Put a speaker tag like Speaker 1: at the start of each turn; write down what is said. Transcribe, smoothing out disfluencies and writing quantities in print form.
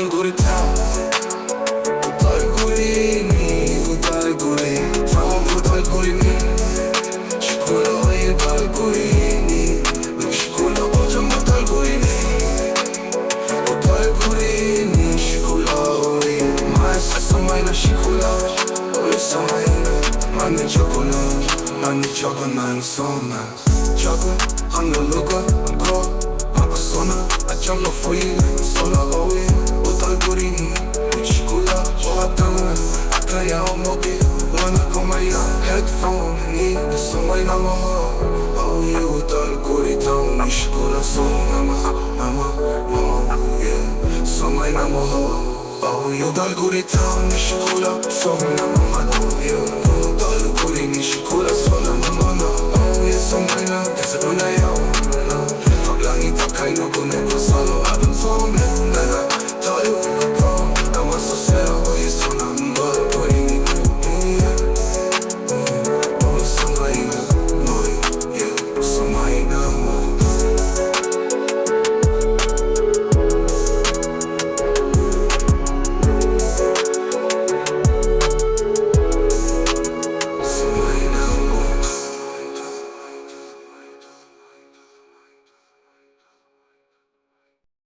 Speaker 1: guritau Udal gurini, udal gurini Tau udal gurini Shikula oye udal gurini Shikula oja udal gurini Udal gurini Shikula oye Maisa samayla shikula Oye samayla Mani chakula Mani chakuna yung sona Chaka, ang lulugot, ang ko Ang persona, at yung lofoy Sola oye, udal gurini Shikula, oatanga Ataya omobi, wana kumaya Headphone, ni samay na mo Oye, udal guritang Shikula song, ama yeah Samay na mo Oye, udal guritang Shikula song, ama Udal gurini, shikula song, ama Oye, samay na, kesa doon na yaw Faglangit akay no guna